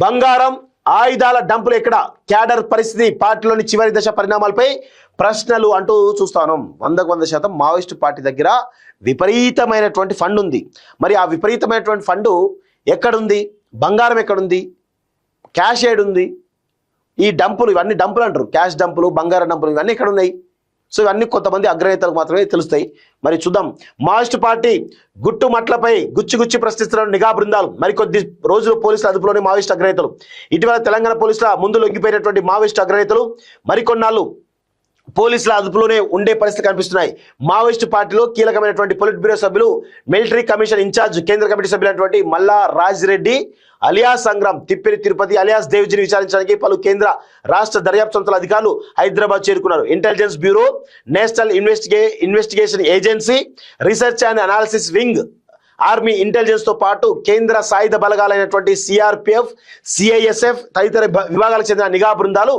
బంగారం ఆయుధాల డంపులు ఎక్కడ క్యాడర్ పరిస్థితి పార్టీలోని చివరి దశ పరిణామాలపై ప్రశ్నలు అంటూ చూస్తాను. 100% మావోయిస్టు పార్టీ దగ్గర విపరీతమైనటువంటి ఫండ్ ఉంది. మరి ఆ విపరీతమైనటువంటి ఫండ్ ఎక్కడుంది? బంగారం ఎక్కడుంది? క్యాష్ ఏడుంది? ఈ డంపులు, ఇవన్నీ డంపులు అంటారు, క్యాష్ డంపులు, బంగారం డంపులు, ఇవన్నీ ఎక్కడ ఉన్నాయి? సో ఇవన్నీ కొంతమంది అగ్రనేతలకు మాత్రమే తెలుస్తాయి. మరి చూద్దాం. మావోయిస్టు పార్టీ గుట్టుమట్లపై గుచ్చి ప్రశ్నిస్తున్న నిఘా బృందాలు. మరికొద్ది రోజులు పోలీసుల అదుపులోని మావోయిస్టు అగ్రనేతలు. ఇటీవల తెలంగాణ పోలీసుల ముందు లొంగిపోయినటువంటి మావోయిస్టు అగ్రనేతలు మరికొన్నాళ్ళు పోలీసుల అదుపులోనే ఉండే పరిస్థితి కనిపిస్తున్నాయి. మావోయిస్టు పార్టీలో కీలకమైనటువంటి పొలిట్ బ్యూరో సభ్యులు, మిలిటరీ కమిషన్ ఇన్ఛార్జ్ కేంద్ర కమిటీ సభ్యులైనటువంటి మల్లా రాజిరెడ్డి అలియాస్ సంగ్రామ్, తిప్పిరి తిరుపతి అలియాస్ దేవ్జీని విచారించడానికి పలు కేంద్ర రాష్ట్ర దర్యాప్తు సంస్థల అధికారులు హైదరాబాద్ చేరుకున్నారు. Intelligence bureau, national investigation agency, research and analysis wing, army intelligence తో పాటు కేంద్ర సాయుధ బలగాలైనటువంటి సిఆర్పిఎఫ్, సిఐఎస్ఎఫ్ తదితర విభాగాలకు చెందిన నిఘా బృందాలు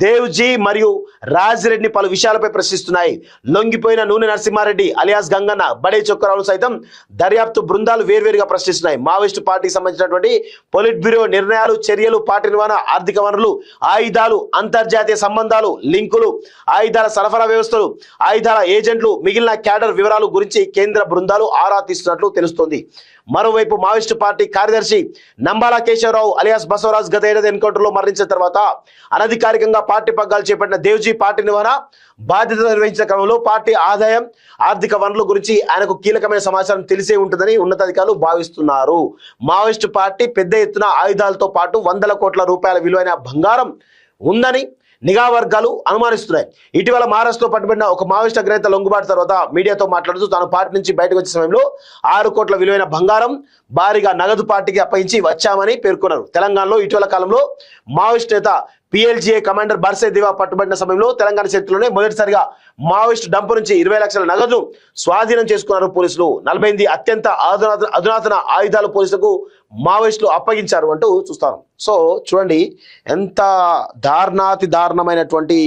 దేవ్జీ మరియు రాజిరెడ్డిని పలు విషయాలపై ప్రశ్నిస్తున్నాయి. లొంగిపోయిన నూనె నరసింహారెడ్డి అలియాస్ గంగన్న, బడే చొక్కరావును సైతం దర్యాప్తు బృందాలు వేర్వేరుగా ప్రశ్నిస్తున్నాయి. మావోయిస్టు పార్టీకి సంబంధించినటువంటి పొలిట్ బ్యూరో నిర్ణయాలు, చర్యలు, పార్టీ నిర్వహణ, ఆర్థిక వనరులు, ఆయుధాలు, అంతర్జాతీయ సంబంధాలు, లింకులు, ఆయుధాల సరఫరా వ్యవస్థలు, ఆయుధాల ఏజెంట్లు, మిగిలిన క్యాడర్ వివరాలు గురించి కేంద్ర బృందాలు ఆరా తీస్తున్నట్లు తెలుస్తోంది. మరోవైపు మావోయిస్టు పార్టీ కార్యదర్శి నంబాల కేశవరావు అలియాస్ బసవరాజ్ గత ఏడాది ఎన్కౌంటర్లో మరణించిన తర్వాత అనధికారికంగా పార్టీ పగ్గాలు చేపట్టిన దేవ్జీ పార్టీ నిర్వహణ బాధ్యతలు నిర్వహించిన క్రమంలో పార్టీ ఆదాయం, ఆర్థిక వనరుల గురించి ఆయనకు కీలకమైన సమాచారం తెలిసే ఉంటుందని ఉన్నతాధికారులు భావిస్తున్నారు. మావోయిస్టు పార్టీ పెద్ద ఎత్తున ఆయుధాలతో పాటు 100 కోట్ల రూపాయల విలువైన బంగారం ఉందని నిఘా వర్గాలు అనుమానిస్తున్నాయి. ఇటీవల మహారాష్ట్రలో పట్టుబడిన ఒక మావోయిస్ట్ అగ్రనేత లొంగుబాటు తర్వాత మీడియాతో మాట్లాడుతూ తాను పార్టీ నుంచి బయటకు వచ్చే సమయంలో 6 కోట్ల విలువైన బంగారం, భారీగా నగదు పార్టీకి అప్పగించి వచ్చామని పేర్కొన్నారు. తెలంగాణలో ఇటీవల కాలంలో మావోయిస్ట్ నేత పిఎల్జీఏ కమాండర్ బర్సే దివా పట్టుబడిన సమయంలో తెలంగాణ చరిత్రలోనే మొదటిసారిగా మావోయిస్ట్ డంపు నుంచి 20 లక్షల నగదు స్వాధీనం చేసుకున్నారు పోలీసులు. 48 అత్యంత అధునాతన ఆయుధాలు పోలీసులకు మావోయిస్టులు అప్పగించారు అంటూ చూస్తాం. సో చూడండి ఎంత దారుణాతి దారుణమైనటువంటి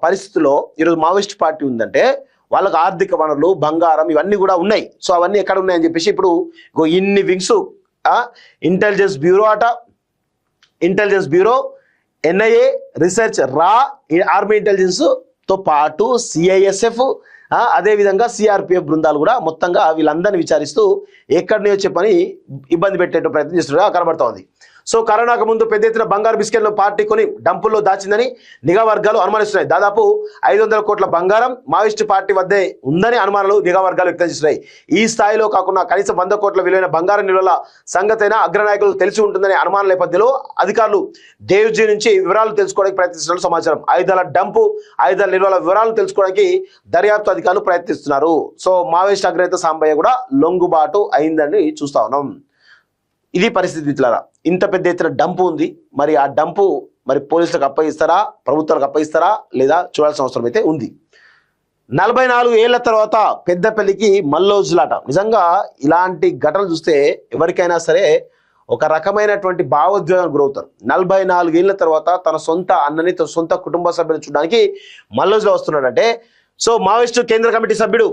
పరిస్థితుల్లో ఈరోజు మావోయిస్ట్ పార్టీ ఉందంటే వాళ్ళకు ఆర్థిక వనరులు, బంగారం ఇవన్నీ కూడా ఉన్నాయి. సో అవన్నీ ఎక్కడ ఉన్నాయని చెప్పేసి ఇప్పుడు ఇన్ని వింగ్స్, ఇంటెలిజెన్స్ బ్యూరో అట, intelligence bureau, NIA, research, army intelligence తో పాటు సిఐఎస్ఎఫ్, అదేవిధంగా సిఆర్పిఎఫ్ బృందాలు కూడా మొత్తంగా వీళ్ళందరినీ విచారిస్తూ ఎక్కడినో చెప్పని ఇబ్బంది పెట్టే ప్రయత్నం చేస్తున్నట్టుగా కనబడతా ఉంది. సో కరోనాకు ముందు పెద్ద ఎత్తున బంగారు బిస్కెట్లు పార్టీ కొని డంపుల్లో దాచిందని నిఘా వర్గాలు అనుమానిస్తున్నాయి. దాదాపు 500 కోట్ల బంగారం మావోయిస్టు పార్టీ వద్దే ఉందని అనుమానాలు నిఘా వర్గాలు వ్యక్తం చేస్తున్నాయి. ఈ స్థాయిలో కాకుండా కనీసం 100 కోట్ల విలువైన బంగారం నిల్వల సంగతైనా అగ్రనాయకులు తెలిసి ఉంటుందనే అనుమానాల నేపథ్యంలో అధికారులు దేవ్జీ నుంచి వివరాలు తెలుసుకోవడానికి ప్రయత్నిస్తున్నట్లు సమాచారం. ఆయుధాల డంపు, ఆయుధాల నిల్వల వివరాలు తెలుసుకోవడానికి దర్యాప్తు అధికారులు ప్రయత్నిస్తున్నారు. సో మావోయిస్ట్ అగ్రనేత సాంబయ్య కూడా లొంగుబాటు అయిందని చూస్తా ఉన్నాం. ఇది పరిస్థితి మిత్రులారా. ఇంత పెద్ద ఎత్తున డంపు ఉంది. మరి ఆ డంపు మరి పోలీసులకు అప్పగిస్తారా, ప్రభుత్వాలకు అప్పగిస్తారా లేదా చూడాల్సిన అవసరం అయితే ఉంది. 44 ఏళ్ల తర్వాత పెద్దపల్లికి మల్లోజులాట. నిజంగా ఇలాంటి ఘటనలు చూస్తే ఎవరికైనా సరే ఒక రకమైనటువంటి భావోద్వేగానికి గురవుతారు. 44 ఏళ్ల తర్వాత తన సొంత అన్నని, తన సొంత కుటుంబ సభ్యులను చూడడానికి మల్లోజులో వస్తున్నాడంటే, సో మావోయిస్టు కేంద్ర కమిటీ సభ్యుడు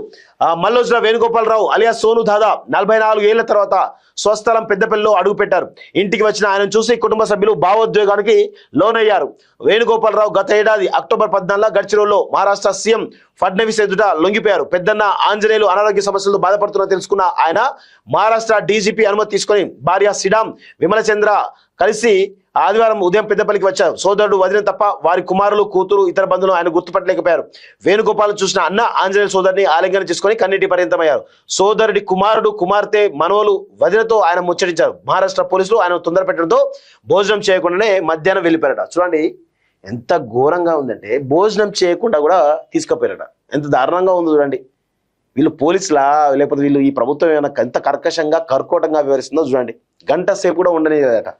మల్లోజుల వేణుగోపాలరావు అలియాస్ సోను దాదా 44 ఏళ్ల తర్వాత స్వస్థలం పెద్దపల్లిలో అడుగు పెట్టారు. ఇంటికి వచ్చిన ఆయన చూసి కుటుంబ సభ్యులు భావోద్వేగానికి లోనయ్యారు. వేణుగోపాలరావు గత ఏడాది అక్టోబర్ 14 గడ్చిరోల్లో మహారాష్ట్ర సీఎం ఫడ్నవీస్ ఎదుట లొంగిపోయారు. పెద్దన్న ఆంజనేయులు అనారోగ్య సమస్యలతో బాధపడుతున్నా తెలుసుకున్న ఆయన మహారాష్ట్ర డీజీపీ అనుమతి తీసుకొని భార్య సిడాం విమలచంద్ర కలిసి ఆదివారం ఉదయం పెద్దపల్లికి వచ్చారు. సోదరుడు, వదిన తప్ప వారి కుమారులు, కూతురు, ఇతర బంధువులు ఆయన గుర్తుపట్టలేకపోయారు. వేణుగోపాల్ చూసిన అన్న ఆంజనేయ సోదరిని ఆలింగనం చేసుకుని కన్నీటి పర్యంతమయ్యారు. సోదరుడి కుమారుడు, కుమార్తె, మనవలు, వదినతో ఆయన ముచ్చటించారు. మహారాష్ట్ర పోలీసులు ఆయన తొందర పెట్టడంతో భోజనం చేయకుండానే మధ్యాహ్నం వెళ్ళిపోయారట. చూడండి ఎంత ఘోరంగా ఉందంటే భోజనం చేయకుండా కూడా తీసుకుపోయారట. ఎంత దారుణంగా ఉంది చూడండి. వీళ్ళు పోలీసులా లేకపోతే వీళ్ళు ఈ ప్రభుత్వం ఏమైనా ఎంత కర్కశంగా కర్కోటంగా వివరిస్తుందో చూడండి. గంట సేపు కూడా ఉండనిదట.